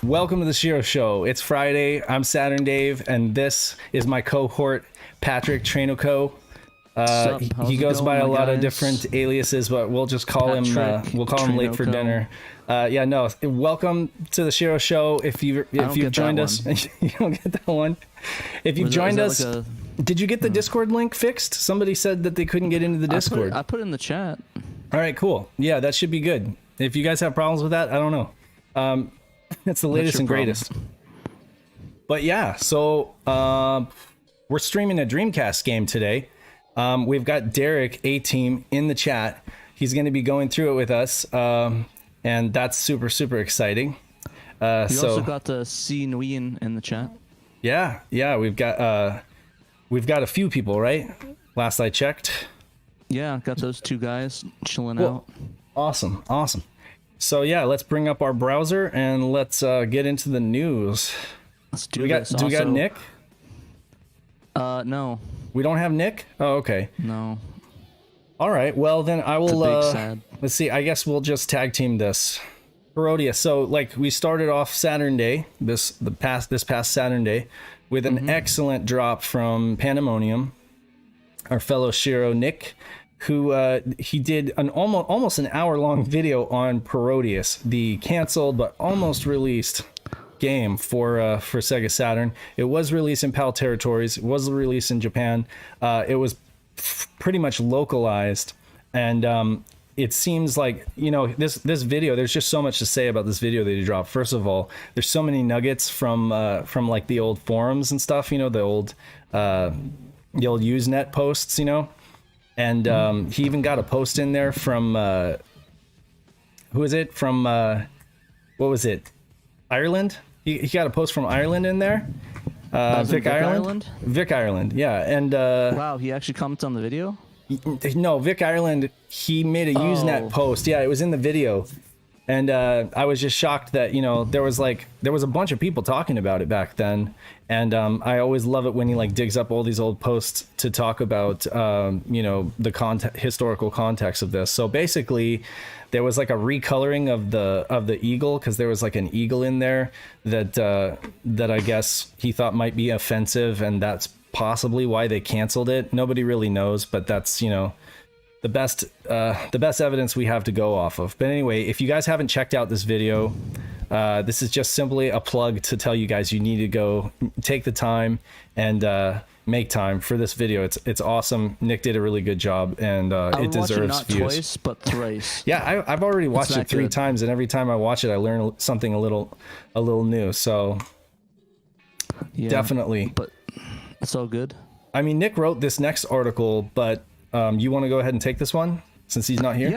Welcome to the SHIRO Show. It's Friday. I'm Saturn Dave, and this is my cohort, Patrick Trainoco. He goes by a lot of different aliases, but we'll just call him. We'll call him Late for Dinner. Welcome to the SHIRO Show. If you've joined us, you don't get that one. If you've joined us, did you get the Discord link fixed? Somebody said that they couldn't get into the Discord. I put it in the chat. All right, cool. Yeah, that should be good. If you guys have problems with that, I don't know. It's the latest and greatest. But yeah, so we're streaming a Dreamcast game today. We've got Derek A-Team in the chat. He's going to be going through it with us, and that's super, super exciting. You also got the C Nguyen in the chat. Yeah, we've got a few people, right? Last I checked. Yeah, got those two guys chilling out. Awesome. So yeah, let's bring up our browser and let's get into the news. Let's do this. Do we got Nick? No. We don't have Nick? Oh, okay. No. All right. Well, then I will. Sad. Let's see. I guess we'll just tag team this. Parodius. So, like, we started off Saturn Day, this past Saturn Day, with an excellent drop from PandaMonium, our fellow SHIRO Nick, who he did an almost an hour-long video on Parodius, the canceled but almost released game for Sega Saturn. It was released in PAL territories. It was released in Japan. It was pretty much localized, and it seems like, you know, this video, there's just so much to say about this video that he dropped. First of all, there's so many nuggets from like the old forums and stuff, you know, the old Usenet posts, you know. And he even got a post in there from who is it? From what was it? Ireland? He got a post from Ireland in there. Vic Ireland? Vic Ireland, yeah. And wow, he actually commented on the video? No, Vic Ireland, he made a Usenet post. Yeah, it was in the video. And I was just shocked that, you know, there was a bunch of people talking about it back then. And I always love it when he like digs up all these old posts to talk about, you know, the historical context of this. So basically, there was like a recoloring of the eagle, because there was like an eagle in there that I guess he thought might be offensive, and that's possibly why they canceled it. Nobody really knows, but that's, you know, the best evidence we have to go off of. But anyway, if you guys haven't checked out this video, this is just simply a plug to tell you guys you need to go take the time and make time for this video. It's awesome. Nick did a really good job, and it deserves views. Not twice, but thrice. Yeah, I've already watched it 3 times, and every time I watch it, I learn something a little new. So yeah, definitely. But it's all good. I mean, Nick wrote this next article, but you want to go ahead and take this one since he's not here?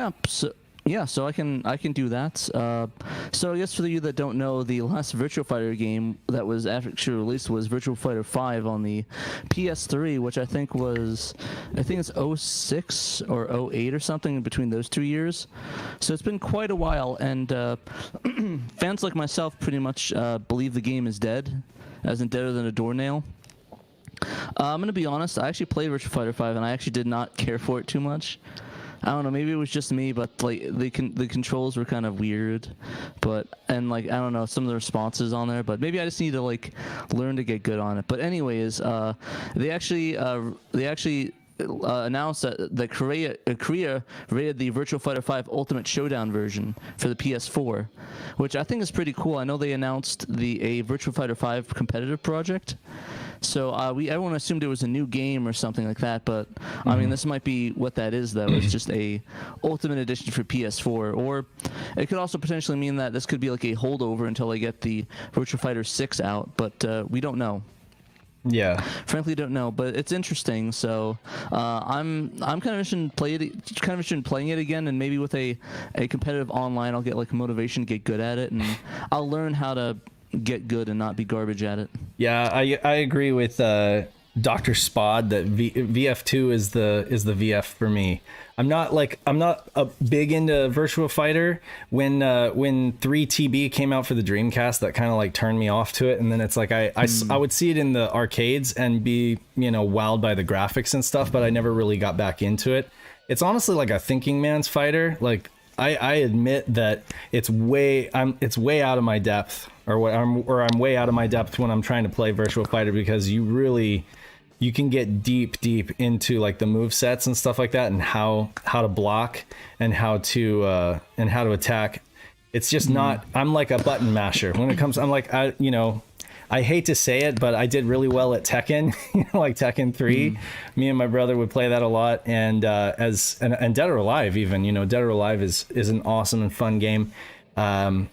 Yeah. So I can do that. So I guess for you that don't know, the last Virtua Fighter game that was actually released was Virtua Fighter 5 on the PS3, which I think it's 06 or 08 or something between those 2 years. So it's been quite a while, and fans like myself pretty much believe the game is dead, as in deader than a doornail. I'm gonna be honest. I actually played Virtua Fighter 5, and I actually did not care for it too much. I don't know. Maybe it was just me, but like the controls were kind of weird, and like I don't know some of the responses on there. But maybe I just need to like learn to get good on it. But anyways, they actually announced that Korea rated the Virtua Fighter 5 Ultimate Showdown version for the PS4, which I think is pretty cool. I know they announced a Virtua Fighter 5 competitive project. So everyone assumed it was a new game or something like that, but I mean, this might be what that is, though. It's just a Ultimate Edition for PS4, or it could also potentially mean that this could be like a holdover until they get the Virtua Fighter 6 out, but we don't know. Yeah, frankly, don't know, but it's interesting. So I'm kind of interested in playing it again, and maybe with a competitive online, I'll get like motivation to get good at it, and I'll learn how to get good and not be garbage at it. Yeah, I agree with Dr. Spod that VF2 is the VF for me. I'm not a big into Virtua Fighter. When 3TB came out for the Dreamcast, that kind of like turned me off to it, and then it's like I would see it in the arcades and be, you know, wowed by the graphics and stuff, but I never really got back into it. It's honestly like a thinking man's fighter. Like I admit that it's way out of my depth, or I'm way out of my depth when I'm trying to play Virtua Fighter, because you can get deep into like the move sets and stuff like that, and how to block and how to attack. It's just not, I'm like a button masher when it comes. I'm like, I hate to say it, but I did really well at Tekken, like Tekken 3. Me and my brother would play that a lot, and Dead or Alive even. Dead or Alive is an awesome and fun game. And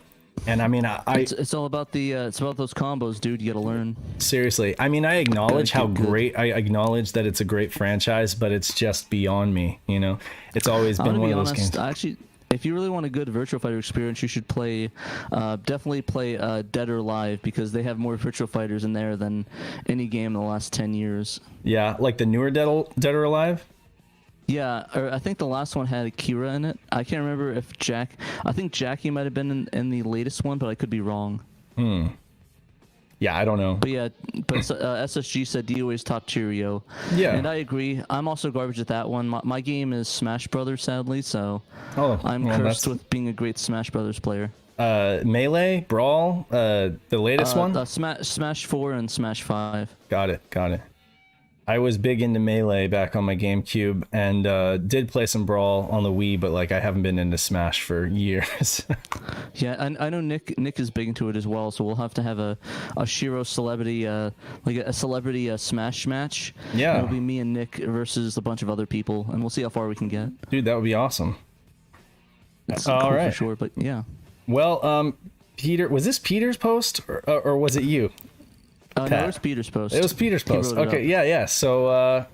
I mean, it's all about it's about those combos, dude. You gotta learn. Seriously, I mean, I acknowledge how great. I acknowledge that it's a great franchise, but it's just beyond me. It's always been one of those games. Actually, if you really want a good Virtua Fighter experience, you should definitely play Dead or Alive, because they have more Virtua Fighters in there than any game in the last 10 years. Yeah, like the newer Dead or Alive? Yeah, or I think the last one had Kira in it. I can't remember if I think Jackie might have been in the latest one, but I could be wrong. Yeah, I don't know. But yeah, SSG said DOA's top tier, yo. Yeah. And I agree. I'm also garbage at that one. My game is Smash Brothers, sadly, so I'm well, cursed with being a great Smash Brothers player. Melee, Brawl, the latest one? Smash 4 and Smash 5. Got it. I was big into Melee back on my GameCube, and did play some Brawl on the Wii, but like I haven't been into Smash for years. Yeah, I know Nick is big into it as well, so we'll have to have a SHIRO celebrity, like a celebrity Smash match. Yeah. It'll be me and Nick versus a bunch of other people, and we'll see how far we can get. Dude, that would be awesome. That's all cool right. for sure, but yeah. Well, Peter, was this Peter's post, or was it you? No, it was Peter's post. It was Peter's post. Okay, yeah. So,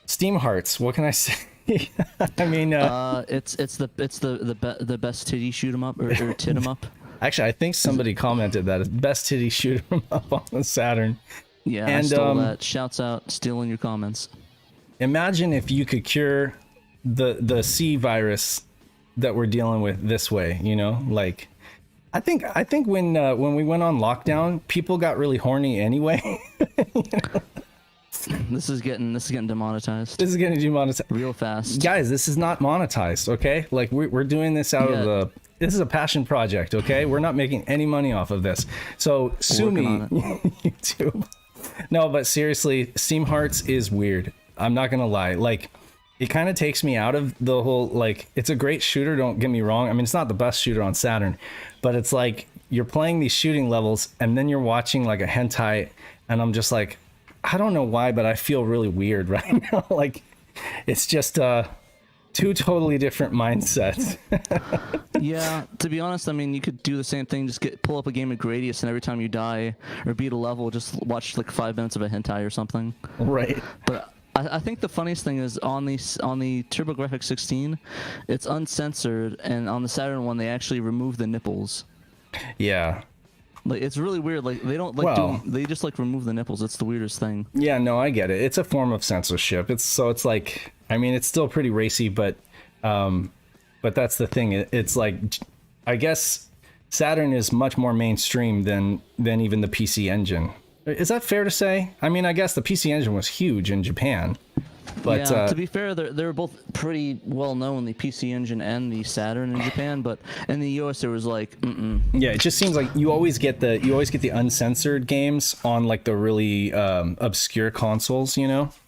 Steam Hearts. What can I say? I mean, it's the best titty shoot 'em up or tit 'em up. Actually, I think somebody commented that it's best titty shoot 'em up on the Saturn. Yeah, and I stole that. Shouts out, stealing your comments. Imagine if you could cure the C virus that we're dealing with this way. Like. I think when we went on lockdown, people got really horny anyway. This is getting demonetized. This is getting demonetized real fast, guys. This is not monetized, okay? Like we're doing this out of this is a passion project, okay? We're not making any money off of this. So sue me, YouTube. No, but seriously, Steam Hearts is weird. I'm not gonna lie. Like, it kind of takes me out of the whole, like, it's a great shooter, don't get me wrong. I mean, it's not the best shooter on Saturn, but it's like you're playing these shooting levels and then you're watching like a hentai, and I'm just like, I don't know why, but I feel really weird right now. Like, it's just two totally different mindsets. Yeah, to be honest, I mean, you could do the same thing, just pull up a game of Gradius, and every time you die or beat a level, just watch like 5 minutes of a hentai or something. Right. But I think the funniest thing is on the TurboGrafx 16, it's uncensored, and on the Saturn one they actually remove the nipples. Yeah. Like, it's really weird. Like, they don't like they just like remove the nipples. It's the weirdest thing. Yeah, no, I get it. It's a form of censorship. It's like, I mean, it's still pretty racy, but that's the thing. It's like, I guess Saturn is much more mainstream than even the PC Engine. Is that fair to say? I mean, I guess the PC Engine was huge in Japan. But yeah, to be fair, they were both pretty well known, the PC Engine and the Saturn in Japan. But in the US, there was like, yeah, it just seems like you always get the uncensored games on like the really obscure consoles,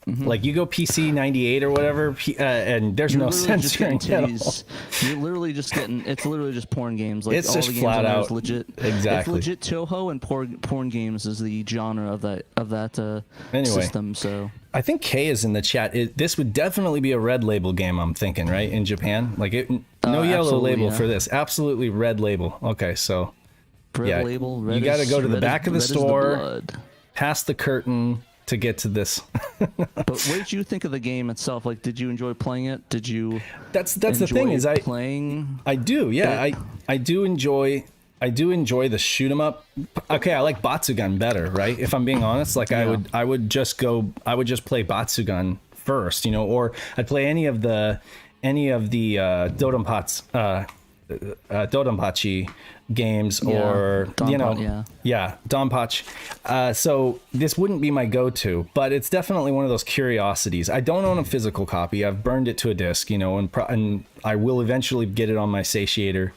Like you go PC 98 or whatever, and there's no censoring at all. You're literally just getting, it's literally just porn games. Like, it's all just the games flat out legit. Exactly. It's legit Toho, and porn games is the genre of that system. So I think Kay is in the chat. This would definitely be a red label game, I'm thinking, right? In Japan, like no yellow label for this. Absolutely red label. Okay, so red label. You got to go to the back of the store, past the curtain to get to this. But what did you think of the game itself? Like, did you enjoy playing it? Did you? That's the thing is playing. I do. Yeah, I do enjoy the shoot 'em up. Okay, I like Batsugan better, right? If I'm being honest, like I would just play Batsugan first, or I'd play any of the Dodonpatsu Dodonpachi games, or Donpachi. So this wouldn't be my go-to, but it's definitely one of those curiosities. I don't own a physical copy. I've burned it to a disc, you know, and I will eventually get it on my satiator.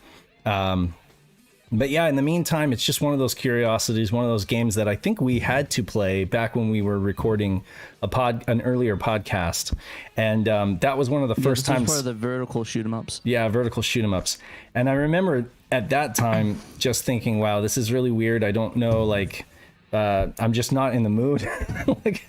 But yeah, in the meantime, it's just one of those curiosities, one of those games that I think we had to play back when we were recording an earlier podcast, and that was one of the first times. For the vertical shoot 'em ups. Yeah, vertical shoot 'em ups, and I remember at that time just thinking, "Wow, this is really weird. I don't know, like." I'm just not in the mood like,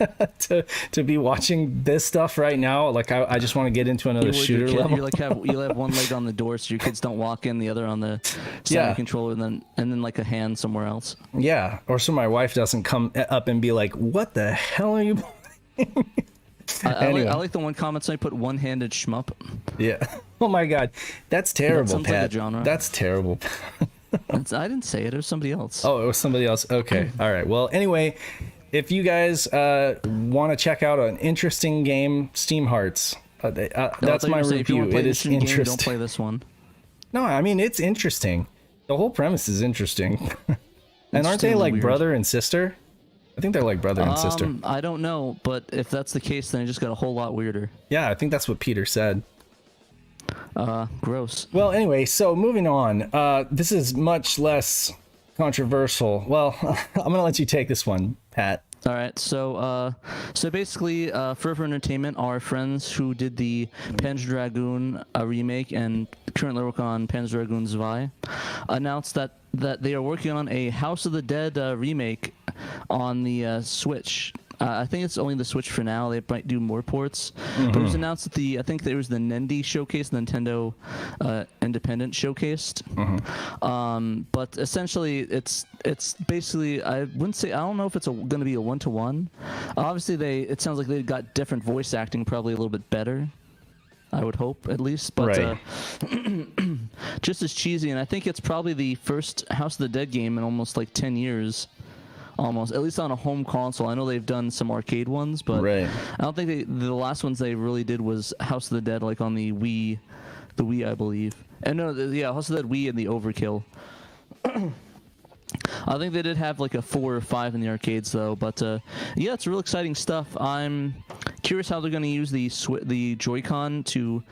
to be watching this stuff right now. Like I just want to get into another shooter level. You like you have one leg on the door so your kids don't walk in, the other on the center controller, and then like a hand somewhere else. Yeah, or so my wife doesn't come up and be like, "What the hell are you playing?" I like the one comment somebody put one-handed shmup. Yeah. Oh my god, that's terrible, That Pat. like a genre. That's terrible. I didn't say it. It was somebody else. Oh, it was somebody else. Okay. All right. Well, anyway, if you guys want to check out an interesting game, Steam Hearts, that's my review. It is interesting. Don't play this one. No, I mean, it's interesting. The whole premise is interesting. And aren't they like brother and sister? I think they're like brother and sister. I don't know, but if that's the case, then it just got a whole lot weirder. Yeah, I think that's what Peter said. Gross. Well, anyway, so moving on. This is much less controversial. Well, I'm gonna let you take this one, Pat. All right, so basically, Forever Entertainment, our friends who did the Panzer Dragoon remake and currently work on Panzer Dragoon Zwei, announced that they are working on a House of the Dead remake on the Switch. I think it's only the Switch for now. They might do more ports. But it was announced at I think there was the Nendy showcase, Nintendo Independent showcased. But essentially, it's basically, I don't know if it's going to be a one-to-one. Obviously, it sounds like they got different voice acting, probably a little bit better. I would hope, at least. But right. Just as cheesy, and I think it's probably the first House of the Dead game in almost like 10 years. Almost, at least on a home console. I know they've done some arcade ones, but right. I don't think the last ones they really did was House of the Dead, like on the Wii, I believe. And no, House of the Dead Wii and the Overkill. I think they did have like a 4 or 5 in the arcades though, but yeah, it's real exciting stuff. I'm curious how they're going to use the Joy-Con to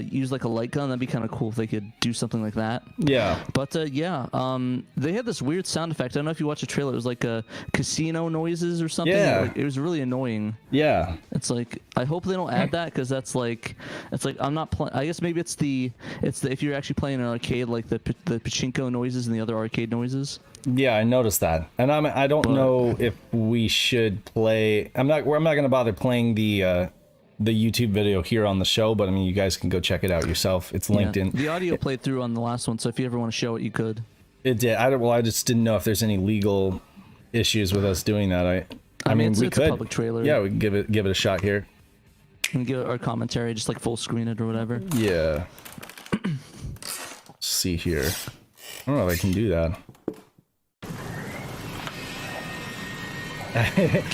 use like a light gun. That'd be kind of cool if they could do something like that. Yeah. But they had this weird sound effect. I don't know if you watched the trailer. It was like casino noises or something. Yeah. It was really annoying. Yeah. It's like, I hope they don't add that, because it's like I'm not playing. I guess maybe it's the if you're actually playing an arcade, like the pachinko noises and the other arcade noises. Yeah, I noticed that, and I don't know if we should play. I'm not going to bother playing the YouTube video here on the show, but I mean, you guys can go check it out yourself. It's linked in. The audio played through on the last one, so if you ever want to show it, you could. It did. I just didn't know if there's any legal issues with us doing that. I mean, we could. It's a public trailer. Yeah, we can give it a shot here. And give our commentary, just like full screen it or whatever. Yeah. Let's see here. I don't know if I can do that.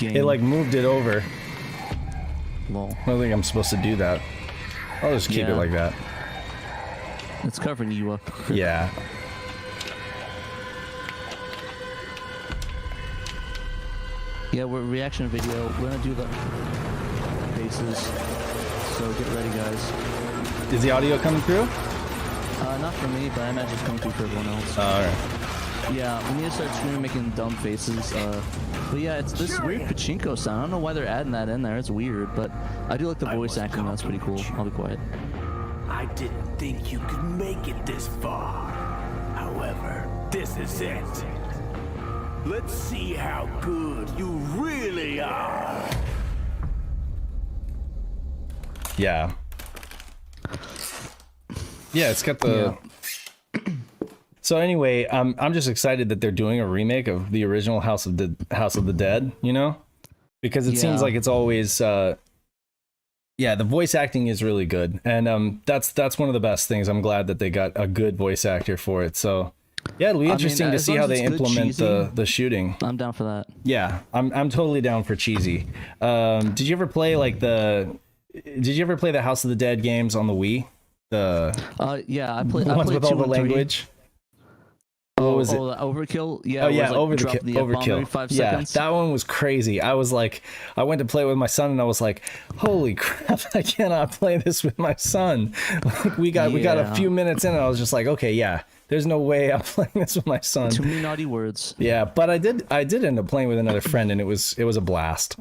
It like moved it over. Lol. I don't think I'm supposed to do that. I'll just keep it like that. It's covering you up. Yeah. Yeah, we're reaction video. We're gonna do the faces. So get ready, guys. Is the audio coming through? Not for me, but I imagine it's coming through for everyone else. Alright. Yeah, we need to start screaming, making dumb faces. But yeah, it's this weird pachinko sound. I don't know why they're adding that in there. It's weird, but I do like the voice acting. That's pretty cool. I'll be quiet. I didn't think you could make it this far. However, this is it. Let's see how good you really are. Yeah. Yeah, it's got the... Yeah. So anyway, I'm just excited that they're doing a remake of the original House of the Dead, you know? Because it seems like it's always... the voice acting is really good. And that's one of the best things. I'm glad that they got a good voice actor for it. So... yeah, it'll be interesting to see how they implement the shooting. I'm down for that. Yeah, I'm totally down for cheesy. Did you ever play the House of the Dead games on the Wii? Yeah, I the played ones with all 2 the and 3. language. What was it? The overkill. Yeah. Oh yeah, it was, like, drop the bomb every overkill. 5 Yeah, seconds. that one was crazy. I was like, I went to play with my son, and I was like, "Holy crap! I cannot play this with my son." Like, we got a few minutes in, and I was just like, "Okay, yeah, there's no way I'm playing this with my son." Too many naughty words. Yeah, but I did end up playing with another friend, and it was a blast.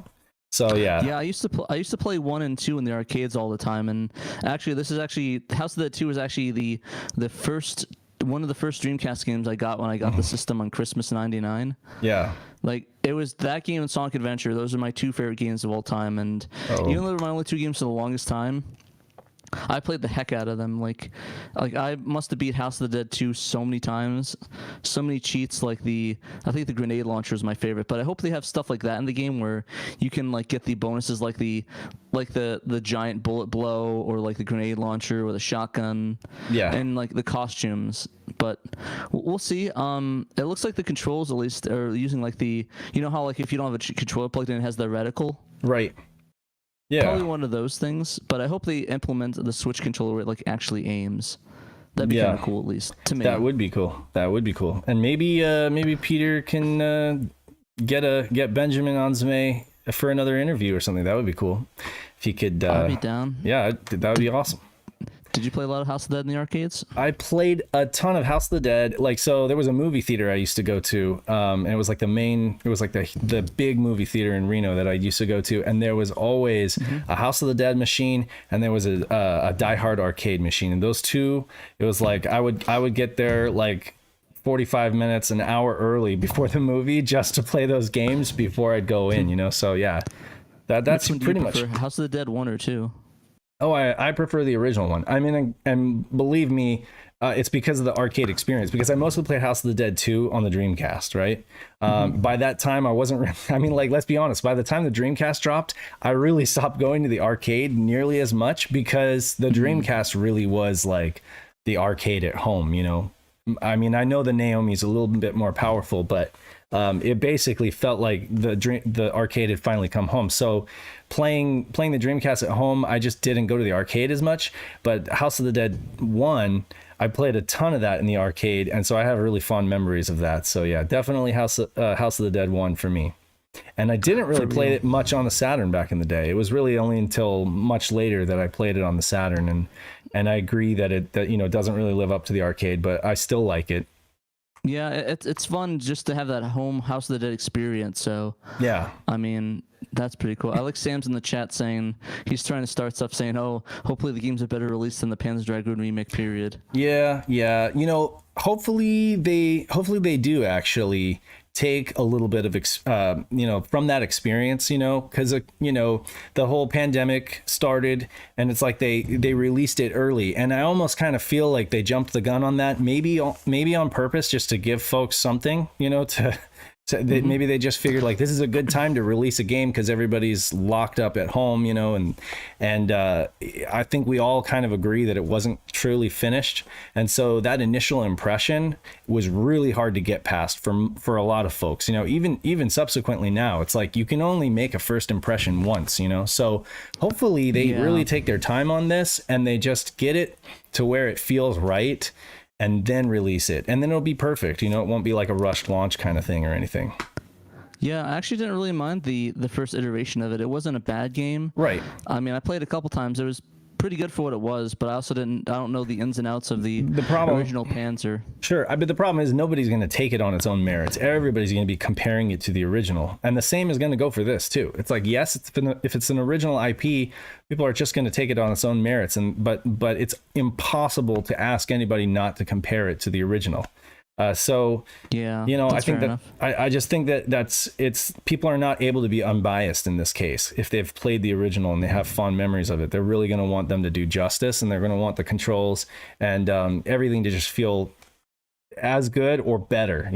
So yeah. Yeah, I used to play 1 and 2 in the arcades all the time, and actually, House of the Dead 2 was actually the first. One of the first Dreamcast games I got when I got the system on Christmas '99. Yeah. Like, it was that game and Sonic Adventure. Those are my 2 favorite games of all time. And even though they were my only 2 games for the longest time, I played the heck out of them. Like I must have beat House of the Dead 2 so many times, so many cheats. Like I think the grenade launcher is my favorite. But I hope they have stuff like that in the game where you can like get the bonuses, like the giant bullet blow, or like the grenade launcher, or the shotgun. Yeah. And like the costumes. But we'll see. It looks like the controls at least are using like how like if you don't have a controller plugged in, it has the reticle. Right. Yeah. Probably one of those things, but I hope they implement the Switch controller where it like actually aims. That'd be kind of cool, at least to me. That would be cool. And maybe Peter can get Benjamin Anzame for another interview or something. That would be cool. If he could. I'd be down. Yeah, that would be awesome. Did you play a lot of House of the Dead in the arcades? I played a ton of House of the Dead. Like, so there was a movie theater I used to go to, and it was like the big movie theater in Reno that I used to go to, and there was always a House of the Dead machine, and there was a Die Hard arcade machine, and those two, it was like I would get there like 45 minutes, an hour early before the movie just to play those games before I'd go in, so yeah, that's pretty much. House of the Dead 1 or 2? Oh, I prefer the original one. I mean, and believe me, it's because of the arcade experience, because I mostly played House of the Dead 2 on the Dreamcast, right? By that time, I wasn't, I mean, like, let's be honest, by the time the Dreamcast dropped, I really stopped going to the arcade nearly as much, because the Dreamcast really was like the arcade at home, I mean, I know the Naomi's a little bit more powerful, but it basically felt like the arcade had finally come home. So playing the Dreamcast at home, I just didn't go to the arcade as much. But House of the Dead 1, I played a ton of that in the arcade, and so I have really fond memories of that. So yeah, definitely House of the Dead 1 for me. And I didn't really play it much on the Saturn back in the day. It was really only until much later that I played it on the Saturn, and I agree that it doesn't really live up to the arcade, but I still like it. Yeah, it's fun just to have that home House of the Dead experience. So yeah, I mean, that's pretty cool. Alex Sam's in the chat saying he's trying to start stuff saying, "Oh, hopefully the game's a better release than the Panzer Dragoon remake." Period. Yeah. Hopefully they do actually take a little bit of from that experience, because the whole pandemic started, and it's like they released it early, and I almost kind of feel like they jumped the gun on that, maybe on purpose, just to give folks something, maybe they just figured like this is a good time to release a game because everybody's locked up at home, and I think we all kind of agree that it wasn't truly finished, and so that initial impression was really hard to get past for a lot of folks. Even subsequently now, it's like you can only make a first impression once, so hopefully they really take their time on this and they just get it to where it feels right, and then release it, and then it'll be perfect. It won't be like a rushed launch kind of thing or anything. Yeah, I actually didn't really mind the first iteration of it. It wasn't a bad game. Right. I mean, I played a couple times. It was pretty good for what it was, but I don't know the ins and outs of the original Panzer. Sure, but the problem is nobody's going to take it on its own merits. Everybody's going to be comparing it to the original, and the same is going to go for this too. It's like, yes, if it's an original IP, people are just going to take it on its own merits, but it's impossible to ask anybody not to compare it to the original. So yeah, I think that I just think that people are not able to be unbiased in this case. If they've played the original and they have fond memories of it, they're really going to want them to do justice, and they're going to want the controls and everything to just feel as good or better,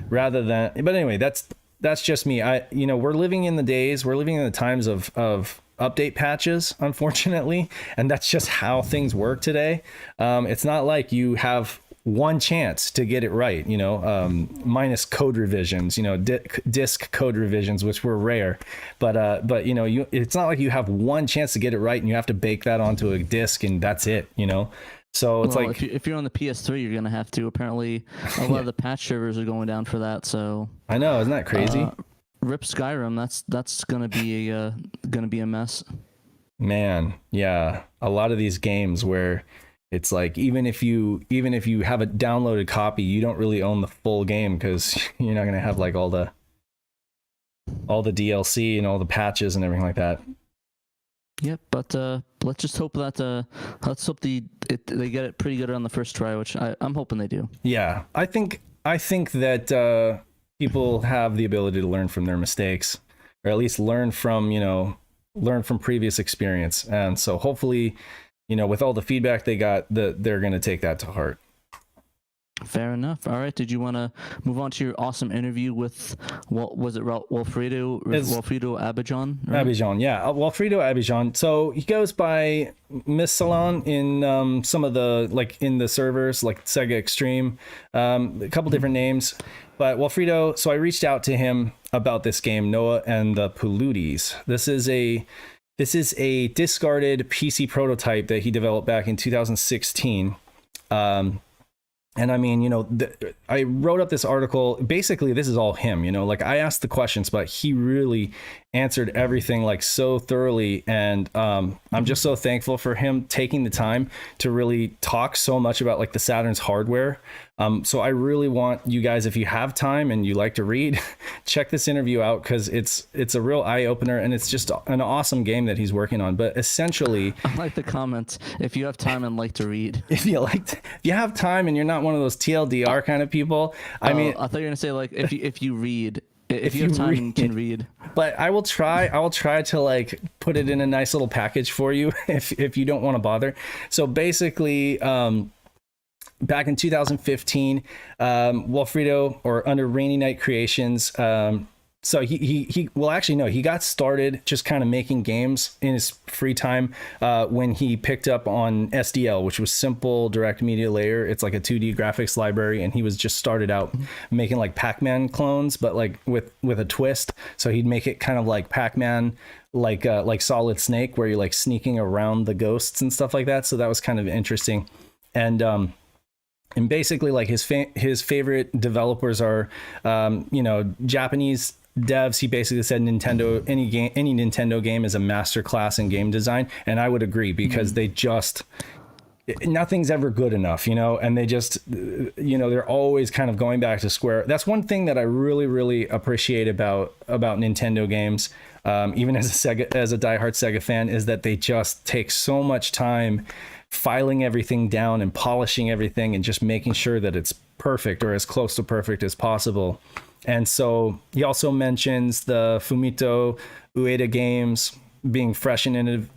rather than. But anyway, that's just me. We're living in the times of update patches, unfortunately, and that's just how things work today. It's not like you have one chance to get it right, minus code revisions, disk code revisions, which were rare, but it's not like you have one chance to get it right and you have to bake that onto a disk and that's it, So it's like if you're on the PS3, you're gonna have to. Apparently, a lot of the patch servers are going down for that. So I know, isn't that crazy? Rip Skyrim. That's gonna be a mess. Man, yeah, a lot of these games where it's like even if you have a downloaded copy, you don't really own the full game because you're not gonna have like all the DLC and all the patches and everything like that. Yep, but let's just hope that they get it pretty good on the first try, which I'm hoping they do. Yeah, I think that people have the ability to learn from their mistakes, or at least learn from previous experience, and so hopefully, with all the feedback they got, they're going to take that to heart. Fair enough. All right. Did you want to move on to your awesome interview with Walfrido Abejón? Right? Abejón, yeah, Walfrido Abejón. So he goes by Miss Salon in some of the in the servers like Sega Extreme, a couple different names. But Walfrido. So I reached out to him about this game, Noah and the Poohloudies. This is a discarded PC prototype that he developed back in 2016. And I mean, I wrote up this article. Basically, this is all him, I asked the questions, but he really answered everything so thoroughly. And I'm just so thankful for him taking the time to really talk so much about the Saturn's hardware. So I really want you guys, if you have time and you like to read, check this interview out because it's a real eye opener and it's just an awesome game that he's working on. But essentially, I like the comments. If you have time and like to read, if you have time and you're not one of those TLDR kind of people, I mean, I thought you were gonna say if you read. If you have time and can read. But I will try to put it in a nice little package for you if you don't want to bother. So basically, back in 2015, Walfrido, or under Rainy Night Creations, so he got started just kind of making games in his free time when he picked up on SDL, which was Simple Direct Media Layer. It's like a 2D graphics library, and he was just started out making Pac-Man clones, but with a twist. So he'd make it kind of like Pac-Man, like Solid Snake, where you're sneaking around the ghosts and stuff like that. So that was kind of interesting, and basically his favorite developers are Japanese devs. He basically said Nintendo, any Nintendo game is a masterclass in game design, and I would agree because they just nothing's ever good enough, and they just they're always kind of going back to square. That's one thing that I really appreciate about Nintendo games, even as a diehard Sega fan, is that they just take so much time filing everything down and polishing everything and just making sure that it's perfect or as close to perfect as possible. And so he also mentions the Fumito Ueda games being fresh and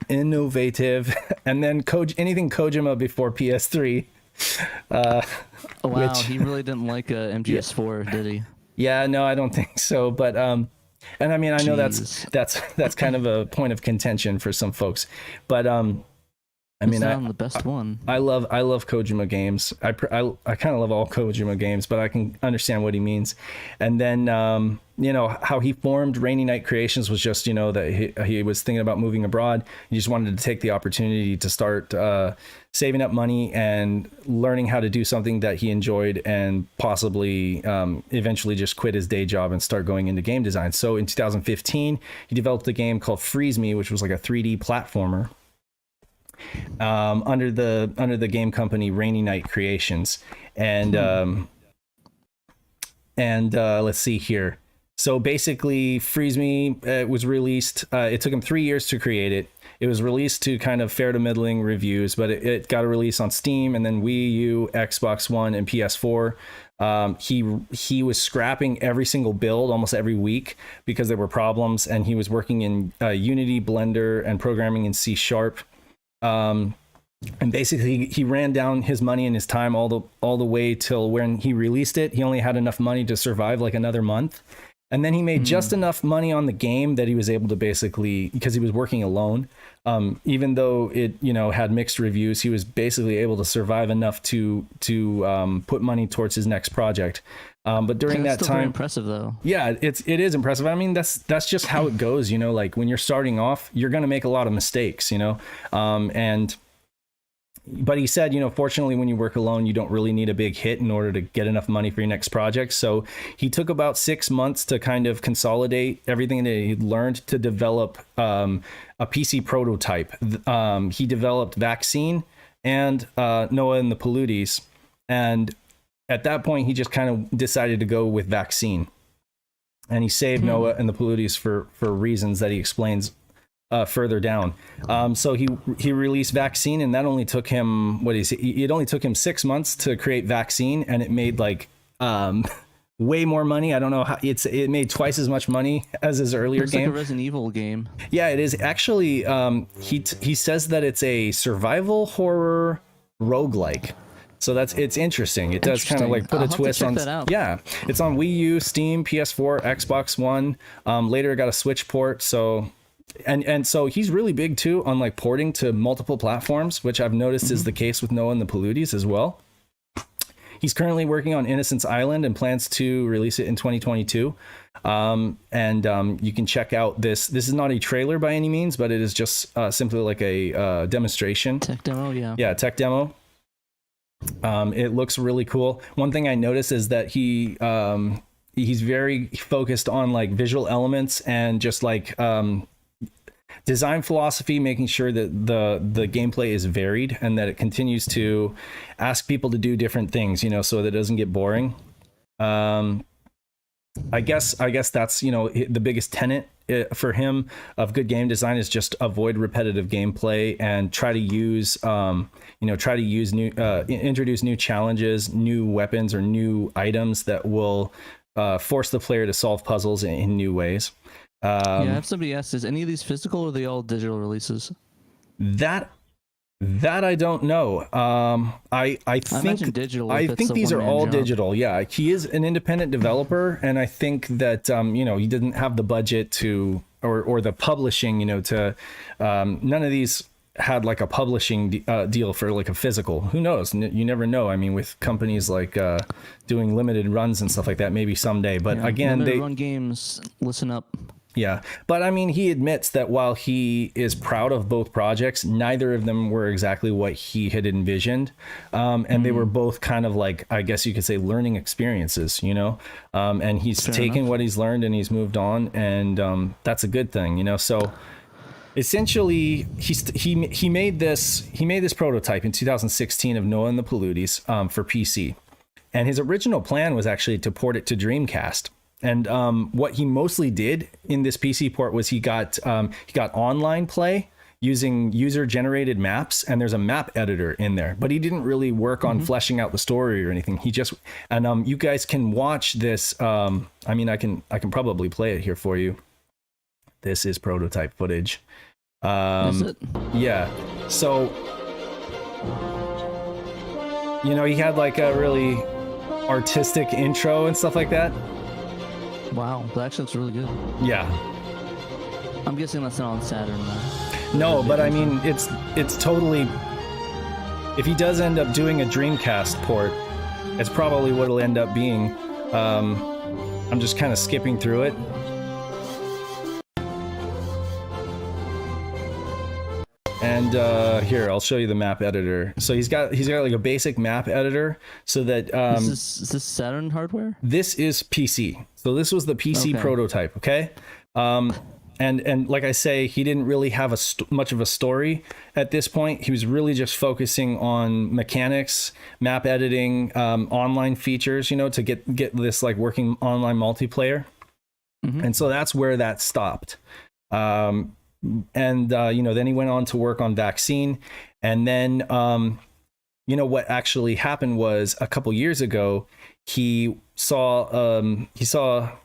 innovative, and then anything Kojima before PS3. Wow, he really didn't like MGS4, did he? Yeah, no, I don't think so. But and I mean, I know that's kind of a point of contention for some folks, but I mean, the best one. I love Kojima games. I kind of love all Kojima games, but I can understand what he means. And then how he formed Rainy Night Creations was just that he was thinking about moving abroad. He just wanted to take the opportunity to start saving up money and learning how to do something that he enjoyed, and possibly eventually just quit his day job and start going into game design. So in 2015, he developed a game called Freeze Me, which was like a 3D platformer, under the game company Rainy Night Creations. And let's see here. So basically, Freeze Me was released. It took him 3 years to create it. It was released to kind of fair to middling reviews, but it got a release on Steam and then Wii U, Xbox One, and PS4. He was scrapping every single build almost every week because there were problems, and he was working in Unity, Blender, and programming in C#. And basically he ran down his money and his time all the way till when he released it. He only had enough money to survive like another month. And then he made just enough money on the game that he was able to basically, because he was working alone, even though it, you know, had mixed reviews, he was basically able to survive enough to put money towards his next project. But during that time, very impressive though. Yeah, it is impressive. I mean, that's just how it goes, you know, like when you're starting off, you're going to make a lot of mistakes, you know, but he said, you know, fortunately, when you work alone, you don't really need a big hit in order to get enough money for your next project. So he took about 6 months to kind of consolidate everything that he learned to develop a PC prototype. He developed Vaccine and Noah and the Poohloudies. And at that point, he just kind of decided to go with Vaccine. And he saved Noah and the Poohloudies for reasons that he explains further down. So he released Vaccine, and that only took him, it only took him 6 months to create Vaccine, and it made like way more money. I don't know how it made twice as much money as his earlier game. It's like a Resident Evil game. Yeah, it is actually. He says that it's a survival horror roguelike. So it's interesting. It does kind of like put a twist on. Yeah, it's on Wii U, Steam, PS4, Xbox One. Later, it got a Switch port. So. And so he's really big too on like porting to multiple platforms, which I've noticed is the case with Noah and the Poohloudies as well. He's currently working on Innocence Island and plans to release it in 2022. You can check out this. This is not a trailer by any means, but it is just simply like a demonstration. Tech demo, yeah. Yeah, tech demo. It looks really cool. One thing I noticed is that he's very focused on like visual elements and just like design philosophy, making sure that the gameplay is varied and that it continues to ask people to do different things, you know, so that it doesn't get boring. I guess that's, you know, the biggest tenet for him of good game design is just avoid repetitive gameplay and try to use introduce new challenges, new weapons or new items that will force the player to solve puzzles in new ways. I have somebody asked, is any of these physical or are they all digital releases? That I don't know. I think digital. I think these are all digital. Yeah, he is an independent developer, and I think that you know, he didn't have the budget to or the publishing, you know, to none of these had like a publishing deal for like a physical. Who knows? You never know. I mean, with companies like doing limited runs and stuff like that, maybe someday. But again, they run games. Listen up. Yeah, but I mean, he admits that while he is proud of both projects, neither of them were exactly what he had envisioned. And they were both kind of like, I guess you could say, learning experiences, you know, and he's taken what he's learned and he's moved on. And that's a good thing, you know, so essentially he made this prototype in 2016 of Noah and the Poohloudies for PC. And his original plan was actually to port it to Dreamcast. And what he mostly did in this PC port was he got online play using user-generated maps, and there's a map editor in there. But he didn't really work on fleshing out the story or anything. He just you guys can watch this. I mean, I can probably play it here for you. This is prototype footage. Is it? Yeah. So you know, he had like a really artistic intro and stuff like that. Wow, that actually looks really good. Yeah. I'm guessing that's not on Saturn though. No, but I mean, it's totally. If he does end up doing a Dreamcast port, it's probably what it'll end up being. I'm just kind of skipping through it. And here, I'll show you the map editor. So he's got like a basic map editor, so that is this Saturn hardware? This is PC. So this was the PC prototype. Okay. And like I say, he didn't really have much of a story at this point. He was really just focusing on mechanics, map editing, online features, you know, to get this like working online multiplayer. And so that's where that stopped. You know, then he went on to work on Vaccine, and then what actually happened was a couple years ago, he saw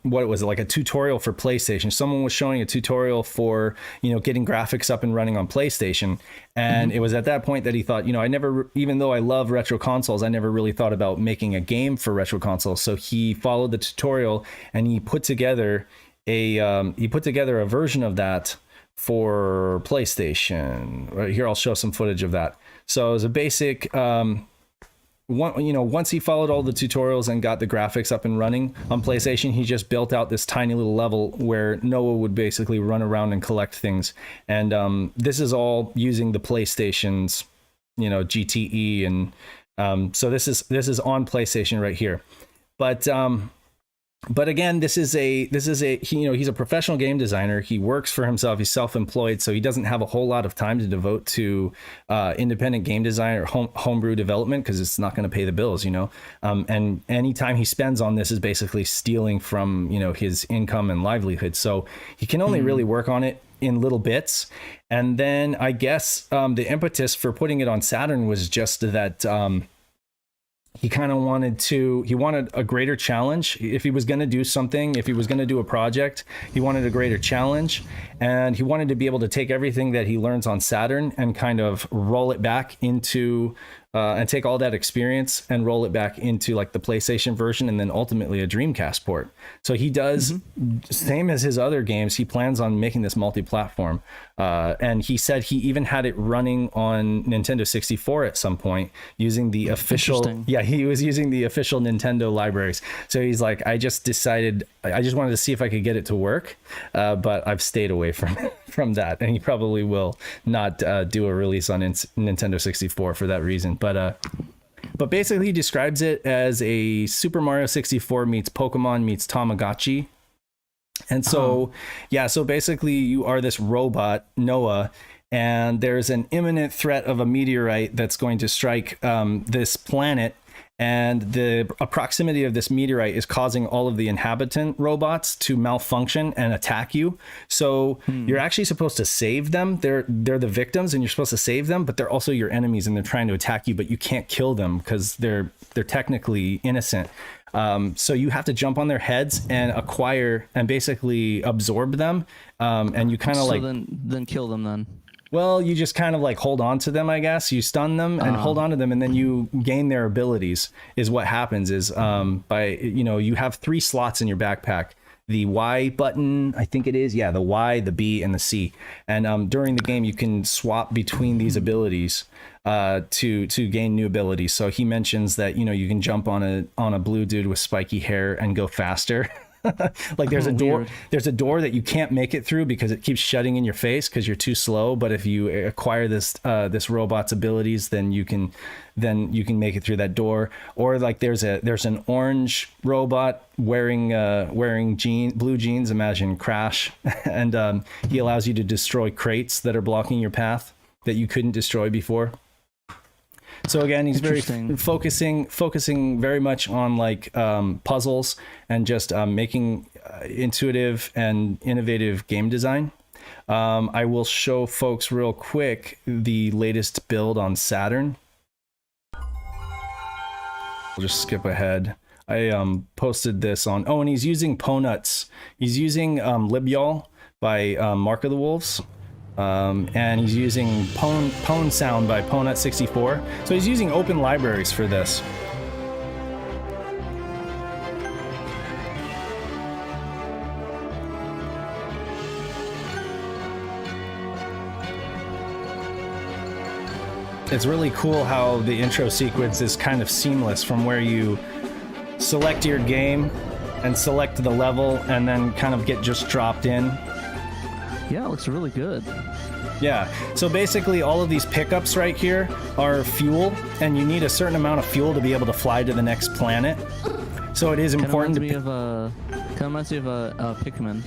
what it was, like a tutorial for PlayStation. Someone was showing a tutorial for, getting graphics up and running on PlayStation. And it was at that point that he thought, I never, even though I love retro consoles, I never really thought about making a game for retro consoles. So he followed the tutorial and he put together a version of that for PlayStation. Right here, I'll show some footage of that. So it was a basic, once he followed all the tutorials and got the graphics up and running on PlayStation, he just built out this tiny little level where Noah would basically run around and collect things. And this is all using the PlayStation's, GTE. And so this is on PlayStation right here. But again, he's a professional game designer. He works for himself. He's self-employed, so he doesn't have a whole lot of time to devote to independent game design or homebrew development, because it's not going to pay the bills, and any time he spends on this is basically stealing from, his income and livelihood. So he can only really work on it in little bits. And then I guess the impetus for putting it on Saturn was just that he kind of wanted a greater challenge. If he was going to do something, if he was going to do a project, he wanted a greater challenge, and he wanted to be able to take everything that he learns on Saturn and kind of roll it back into and take all that experience and roll it back into like the PlayStation version, and then ultimately a Dreamcast port. So he does, same as his other games, he plans on making this multi-platform. And he said he even had it running on Nintendo 64 at some point using the official, he was using the official Nintendo libraries. So he's like, I just wanted to see if I could get it to work, but I've stayed away from that. And he probably will not do a release on Nintendo 64 for that reason. But basically he describes it as a Super Mario 64 meets Pokemon meets Tamagotchi. And so, so basically you are this robot, Noah, and there's an imminent threat of a meteorite that's going to strike this planet. And the proximity of this meteorite is causing all of the inhabitant robots to malfunction and attack you. So you're actually supposed to save them. They're the victims, and you're supposed to save them, but they're also your enemies, and they're trying to attack you, but you can't kill them because they're technically innocent. So you have to jump on their heads and acquire and basically absorb them. And you kind of then kill them then. Well, you just kind of like hold on to them, I guess. You stun them and hold on to them, and then you gain their abilities. Is what happens is you have 3 slots in your backpack. The Y button, I think it is. Yeah, the Y, the B, and the C. And during the game, you can swap between these abilities to gain new abilities. So he mentions that you can jump on a blue dude with spiky hair and go faster. Like there's a door that you can't make it through because it keeps shutting in your face because you're too slow. But if you acquire this robot's abilities, then you can make it through that door. Or like there's an orange robot wearing blue jeans, imagine Crash, and he allows you to destroy crates that are blocking your path that you couldn't destroy before. So again, he's very focusing very much on like puzzles and just making intuitive and innovative game design. I will show folks real quick the latest build on Saturn. We'll just skip ahead. I posted this on. Oh, and he's using Ponuts. He's using Libyol by Mark of the Wolves. And he's using Pwn Sound by Ponut 64. So he's using open libraries for this. It's really cool how the intro sequence is kind of seamless from where you select your game and select the level and then kind of get just dropped in. Yeah, it looks really good. Yeah, so basically all of these pickups right here are fuel, and you need a certain amount of fuel to be able to fly to the next planet. So it is important to... Kind of reminds me of Pikmin.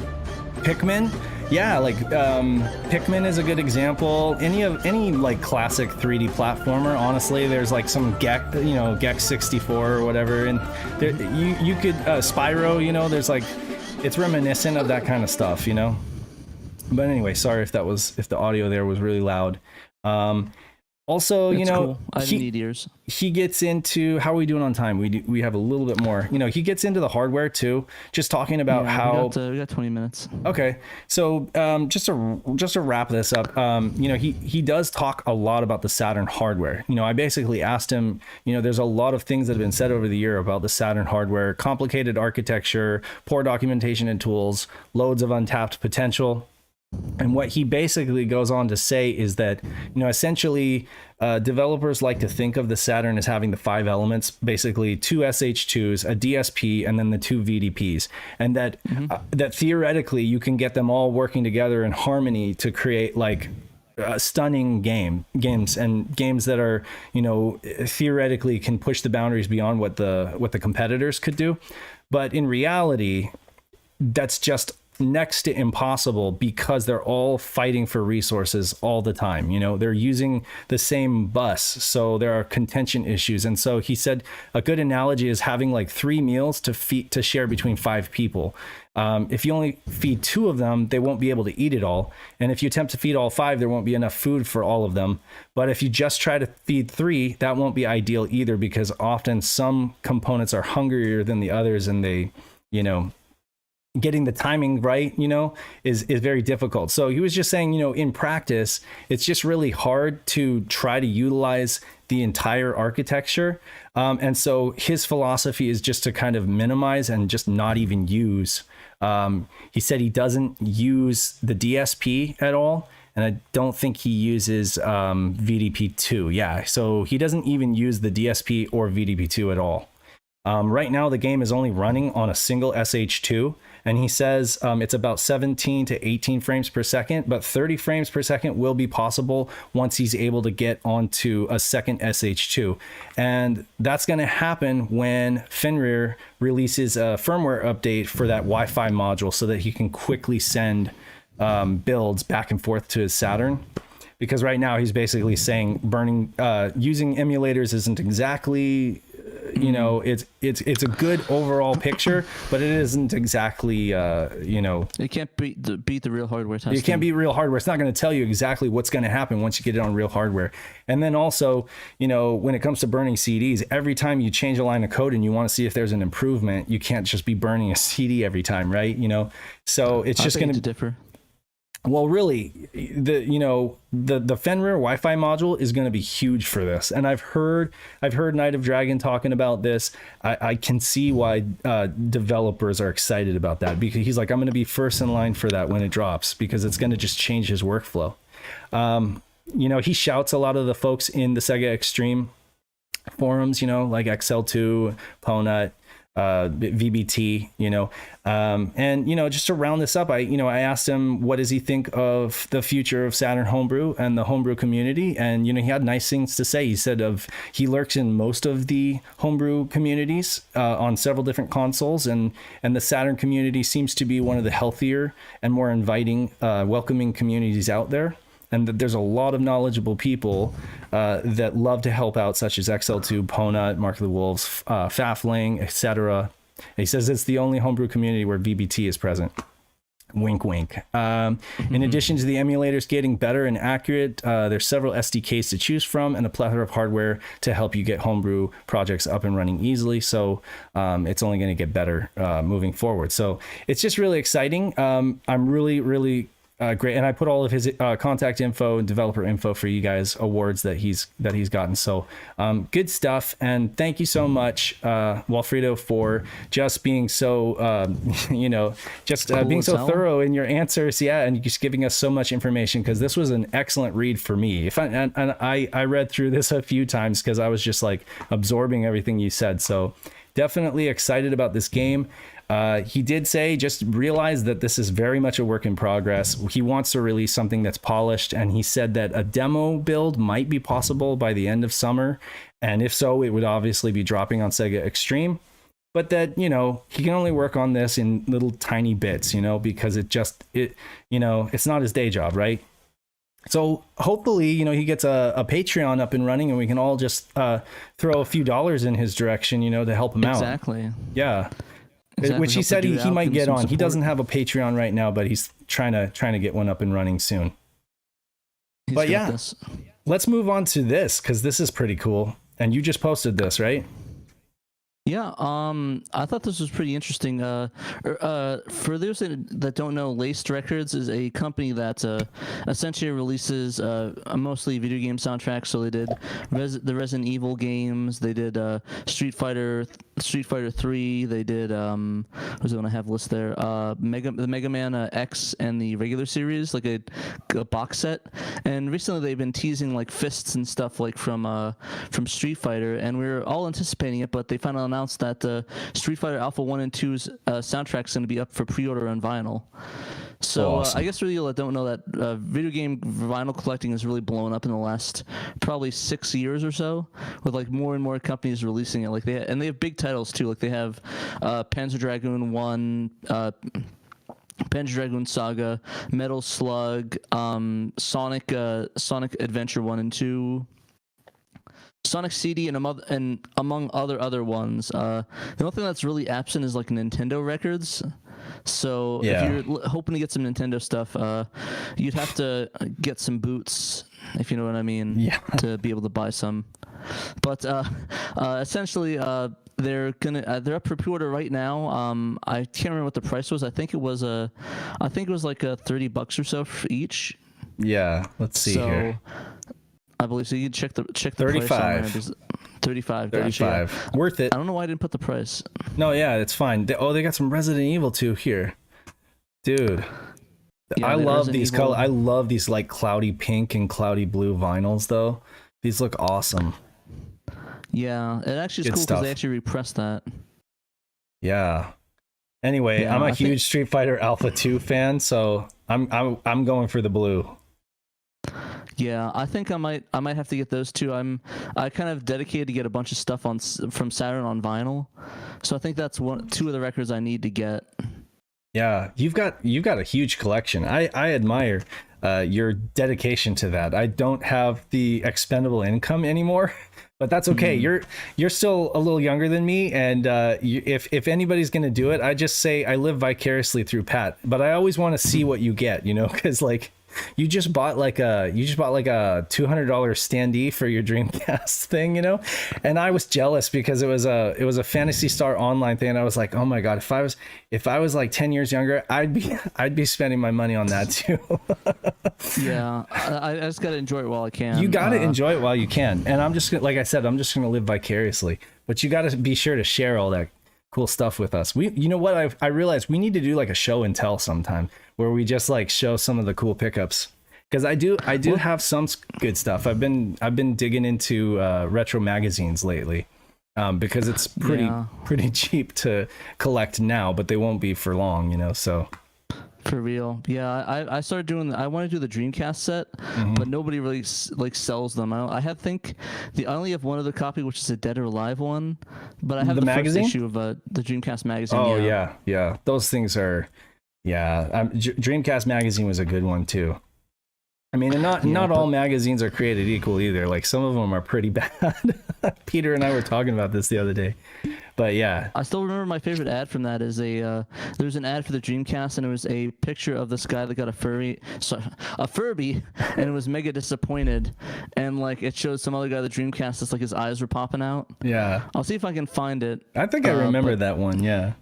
Pikmin? Yeah, like Pikmin is a good example. Any like classic 3D platformer, honestly, there's like some Gex 64 or whatever, and there, you could Spyro, there's like, it's reminiscent of that kind of stuff, But anyway, sorry if the audio there was really loud. Also, you That's know, cool. I didn't need ears. he gets into, how are we doing on time? We have a little bit more. You know, he gets into the hardware too, just talking about how. We got 20 minutes. Okay, so just to wrap this up, you know, he does talk a lot about the Saturn hardware. You know, I basically asked him, you know, there's a lot of things that have been said over the year about the Saturn hardware: complicated architecture, poor documentation and tools, loads of untapped potential. And what he basically goes on to say is that, you know, essentially developers like to think of the Saturn as having the 5 elements, basically 2 SH2s, a DSP, and then the 2 VDPs. And that that theoretically you can get them all working together in harmony to create like stunning games that are, you know, theoretically can push the boundaries beyond what the competitors could do. But in reality, that's just next to impossible, because they're all fighting for resources all the time. You know, they're using the same bus, so there are contention issues. And so he said a good analogy is having like 3 meals to share between 5 people. If you only feed 2 of them, they won't be able to eat it all. And if you attempt to feed all 5, there won't be enough food for all of them. But if you just try to feed 3, that won't be ideal either, because often some components are hungrier than the others, and they, you know, getting the timing right, you know, is very difficult. So he was just saying, you know, in practice, it's just really hard to try to utilize the entire architecture. And so his philosophy is just to kind of minimize and just not even use. He said he doesn't use the DSP at all. And I don't think he uses VDP2. Yeah, so he doesn't even use the DSP or VDP2 at all. Right now, the game is only running on a single SH2, and he says it's about 17 to 18 frames per second, but 30 frames per second will be possible once he's able to get onto a second SH2. And that's going to happen when Fenrir releases a firmware update for that Wi-Fi module, so that he can quickly send builds back and forth to his Saturn. Because right now he's basically saying using emulators isn't exactly, you know, it's a good overall picture, but it isn't exactly, you know, it can't beat the real hardware testing. You can't beat real hardware. It's not going to tell you exactly what's going to happen once you get it on real hardware. And then also, you know, when it comes to burning CDs, every time you change a line of code and you want to see if there's an improvement, you can't just be burning a CD every time, right? You know, so it's just going to differ. Well, really, the Fenrir Wi-Fi module is going to be huge for this, and I've heard Night of Dragon talking about this. I can see why developers are excited about that, because he's like, I'm going to be first in line for that when it drops, because it's going to just change his workflow. You know, he shouts a lot of the folks in the Sega Extreme forums, you know, like XL2, Ponut, VBT, you know, and, you know, just to round this up, I asked him, what does he think of the future of Saturn homebrew and the homebrew community? And, you know, he had nice things to say. He said he lurks in most of the homebrew communities on several different consoles, and the Saturn community seems to be one of the healthier and more inviting, welcoming communities out there. And that there's a lot of knowledgeable people that love to help out, such as XL2, Ponut, Mark of the Wolves, Fafling, etc. He says it's the only homebrew community where VBT is present. Wink, wink. In addition to the emulators getting better and accurate, there's several SDKs to choose from and a plethora of hardware to help you get homebrew projects up and running easily. So it's only going to get better moving forward. So it's just really exciting. I'm really, really great, and I put all of his contact info and developer info for you guys, awards that he's gotten. So good stuff, and thank you so much, Walfrido, for just being so being so thorough in your answers, and just giving us so much information, because this was an excellent read for me. I read through this a few times because I was just like absorbing everything you said. So definitely excited about this game. He did say, just realize that this is very much a work in progress. He wants to release something that's polished, and he said that a demo build might be possible by the end of summer, and if so, it would obviously be dropping on Sega Extreme, but that, you know, he can only work on this in little tiny bits, you know, because it's not his day job, right? So hopefully, you know, he gets a Patreon up and running, and we can all just throw a few dollars in his direction, you know, to help him out. Exactly. Yeah. Exactly. Which he said he might get on. Support. He doesn't have a Patreon right now, but he's trying to get one up and running soon. But yeah, let's move on to this, because this is pretty cool. And you just posted this, right? Yeah, I thought this was pretty interesting. For those that don't know, Laced Records is a company that essentially releases mostly video game soundtracks. So they did the Resident Evil games, they did Street Fighter 3, they did what's the one I have list there? The Mega Man X and the regular series, like a box set. And recently they've been teasing like fists and stuff like from Street Fighter, and we were all anticipating it, but they finally announced that Street Fighter Alpha 1 and 2's soundtrack is going to be up for pre-order on vinyl. So awesome. I guess for you that don't know that video game vinyl collecting has really blown up in the last probably 6 years or so, with like more and more companies releasing it. Like they have big titles too. Like they have Panzer Dragoon 1, Panzer Dragoon Saga, Metal Slug, Sonic Adventure 1 and 2. Sonic CD and among other ones. The only thing that's really absent is like Nintendo records. So if you're hoping to get some Nintendo stuff, you'd have to get some boots, if you know what I mean, to be able to buy some. But essentially, they're up for pre-order right now. I can't remember what the price was. I think it was like $30 or so for each. Yeah, let's see here. I believe so. You can check the 35. price on there. 35. 35. Gotcha. Worth it. I don't know why I didn't put the price. No, yeah, it's fine. They got some Resident Evil 2 here, dude. Yeah, I love these Evil. color. I love these like cloudy pink and cloudy blue vinyls, though. These look awesome. Yeah, it actually is Good cool stuff. because they actually repressed that. Yeah. Anyway, Yeah, I'm a I huge think- Street Fighter Alpha 2 fan, so I'm going for the blue. Yeah, I think I might have to get those two. I kind of dedicated to get a bunch of stuff from Saturn on vinyl, so I think that's two of the records I need to get. Yeah, you've got a huge collection. I admire your dedication to that. I don't have the expendable income anymore, but that's okay. You're still a little younger than me, and if anybody's gonna do it, I just say I live vicariously through Pat. But I always want to see what you get, because like. You just bought like a $200 standee for your Dreamcast thing, and I was jealous because it was a Phantasy Star Online thing, and I was like, oh my god, if I was like 10 years younger, I'd be spending my money on that too. Yeah, I just gotta enjoy it while I can. You gotta enjoy it while you can, and I'm just like I said, I'm just gonna live vicariously. But you gotta be sure to share all that cool stuff with us. You know what? I realized we need to do like a show and tell sometime where we just like show some of the cool pickups, because I do have some good stuff. I've been digging into retro magazines lately, because it's pretty cheap to collect now, but they won't be for long, so. For real, yeah. I started doing. I want to do the Dreamcast set, but nobody really like sells them. I only have one other copy, which is a Dead or Alive one, but I have the magazine? first issue of the Dreamcast magazine. Oh yeah. Those things are, Dreamcast magazine was a good one too. I mean, and not all magazines are created equal either. Like some of them are pretty bad. Peter and I were talking about this the other day. But yeah, I still remember my favorite ad from that is there's an ad for the Dreamcast, and it was a picture of this guy that got a Furby, and it was mega disappointed, and like it shows some other guy the Dreamcast that's like his eyes were popping out. Yeah, I'll see if I can find it. I think I remember that one. Yeah,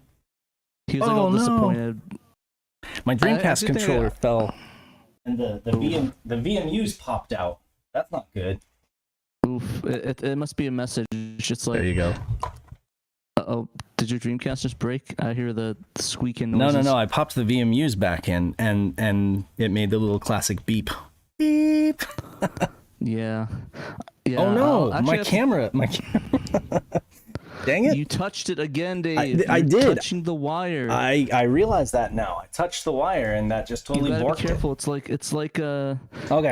he was like all disappointed. My Dreamcast controller fell, and the VMUs popped out. That's not good. Oof! It must be a message. It's like there you go. Oh, did your Dreamcast just break? I hear the squeaking noises. No. I popped the VMUs back in, and it made the little classic beep. Beep. Yeah. Oh no, my camera. Dang it. You touched it again, Dave. I did. Touching the wire. I realize that now. I touched the wire, and that just totally you gotta borked be careful. it. It's like okay.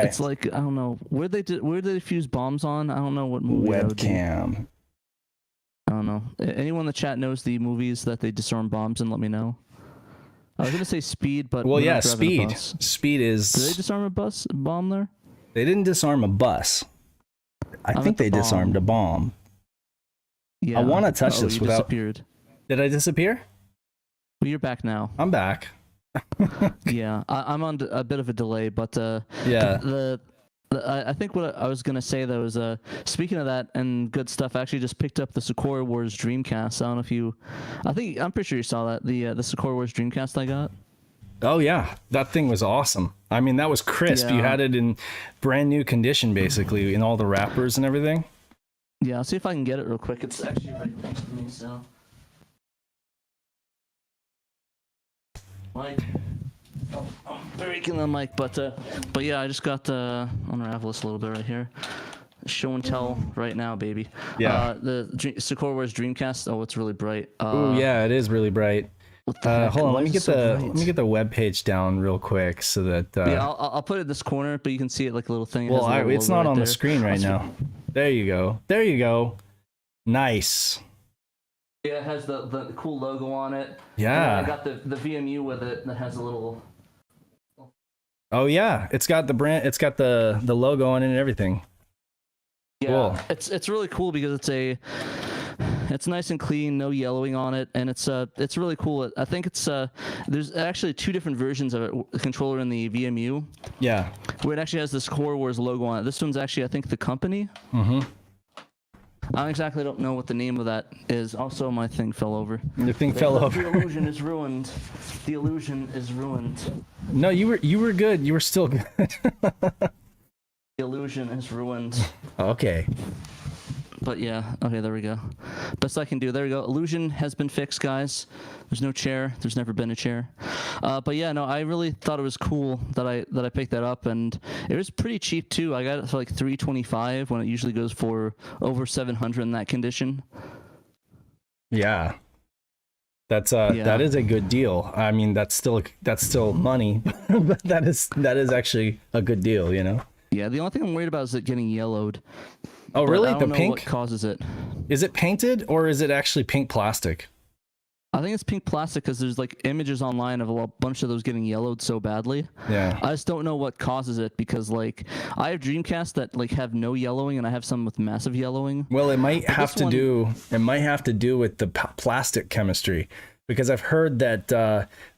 It's like I don't know where they defuse bombs on. I don't know what movie. Webcam. I don't know. Anyone in the chat knows the movies that they disarm bombs in? Let me know. I was gonna say Speed, but Well, yeah, not driving a Speed. bus. Speed is. Did they disarm a bomb there? They didn't disarm a bus. I think they disarmed a bomb. Yeah. I want to touch this without. Disappeared. Did I disappear? Well, you're back now. I'm back. Yeah, I'm on a bit of a delay, but yeah. I think what I was gonna say though is speaking of that and good stuff, I actually just picked up the Sakura Wars Dreamcast. I don't know if you, I'm pretty sure you saw that, the Sakura Wars Dreamcast I got. Oh yeah, that thing was awesome. I mean, that was crisp. Yeah. You had it in brand new condition, basically, in all the wrappers and everything. Yeah, I'll see if I can get it real quick. It's actually right next to me, so. Mike. Oh, I'm breaking the mic, but yeah, I just got unravel this a little bit right here. Show and tell right now, baby. Yeah. The Sakura Wars Dreamcast. Oh, it's really bright. Oh yeah, it is really bright. What the heck? Hold on, Why let me is it get so the bright? let me get the web page down real quick so that. Yeah, I'll put it in this corner, but you can see it like a little thing. It has Well, a little it's logo not right on there. the screen right now. There you go. There you go. Nice. Yeah, it has the cool logo on it. Yeah. And I got the VMU with it that has a little. Oh yeah, it's got the brand. It's got the logo on it and everything. Yeah, Cool. it's really cool because it's nice and clean, no yellowing on it, and it's really cool. I think it's there's actually 2 different versions of it, the controller and the VMU, Yeah. where it actually has this Core Wars logo on it. This one's actually, I think, the company. Mm-hmm. I exactly don't know what the name of that is. Also, my thing fell over. Your thing fell The over. illusion is ruined. The illusion is ruined. No, you were good. You were still good. The illusion is ruined. Okay. But yeah, okay, there we go. Best I can do. There we go. Illusion has been fixed, guys. There's no chair. There's never been a chair. But yeah, no, I really thought it was cool that I picked that up, and it was pretty cheap too. I got it for like $325 when it usually goes for over $700 in that condition. Yeah. That is a good deal. I mean, that's still money, but that is actually a good deal, you know. Yeah, the only thing I'm worried about is it getting yellowed. Oh, But really? I don't The know pink? what causes it. Is it painted or is it actually pink plastic? I think it's pink plastic because there's like images online of a bunch of those getting yellowed so badly. Yeah. I just don't know what causes it because like I have Dreamcast that like have no yellowing and I have some with massive yellowing. Well, it might have this one- to do with the plastic chemistry, because I've heard that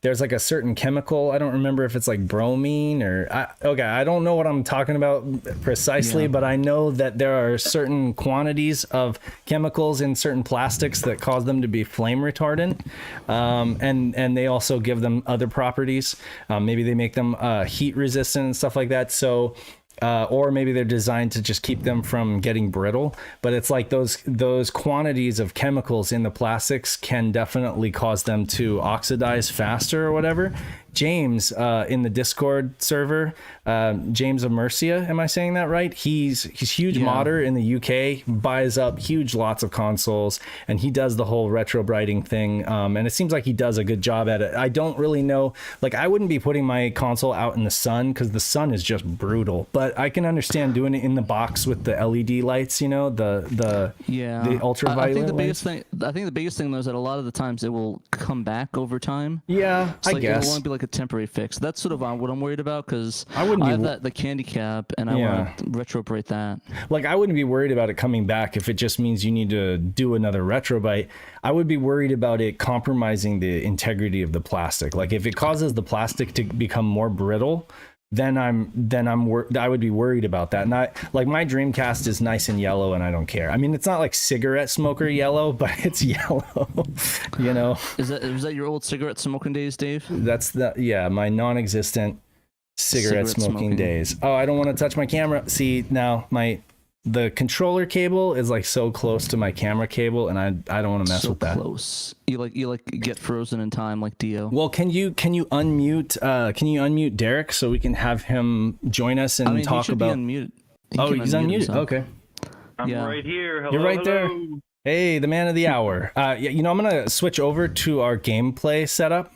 there's like a certain chemical. I don't remember if it's like bromine or I don't know what I'm talking about precisely, Yeah. but I know that there are certain quantities of chemicals in certain plastics that cause them to be flame retardant, and they also give them other properties. Maybe they make them heat resistant and stuff like that. So. Or maybe they're designed to just keep them from getting brittle, but it's like those quantities of chemicals in the plastics can definitely cause them to oxidize faster or whatever. James in the Discord server, James of Mercia, am I saying that right? He's huge modder in the UK, buys up huge lots of consoles, and he does the whole retro brighting thing, and it seems like he does a good job at it. I don't really know, like I wouldn't be putting my console out in the sun because the sun is just brutal, but I can understand doing it in the box with the LED lights, you know, the ultraviolet I think the lights. biggest thing though is that a lot of the times it will come back over time. Yeah, So, I like, guess. it won't be like a temporary fix. That's sort of what I'm worried about because I wouldn't have be- the candy cap and I want to retrobrite that. Like, I wouldn't be worried about it coming back if it just means you need to do another retrobyte. I would be worried about it compromising the integrity of the plastic. Like, if it causes the plastic to become more brittle, then I would be worried about that. And like my Dreamcast is nice and yellow and I don't care. I mean, it's not like cigarette smoker yellow, but it's yellow, you know. Was that your old cigarette smoking days, Dave? That's my non-existent cigarette smoking days. Oh, I don't want to touch my camera. See, now the controller cable is like so close to my camera cable, and I don't want to mess with that. So close. You like get frozen in time like Dio. Well, can you unmute Derek so we can have him join us and talk about? Be He's unmuted. Okay. I'm right here. Hello, You're right hello. there. Hey, the man of the hour. I'm gonna switch over to our gameplay setup.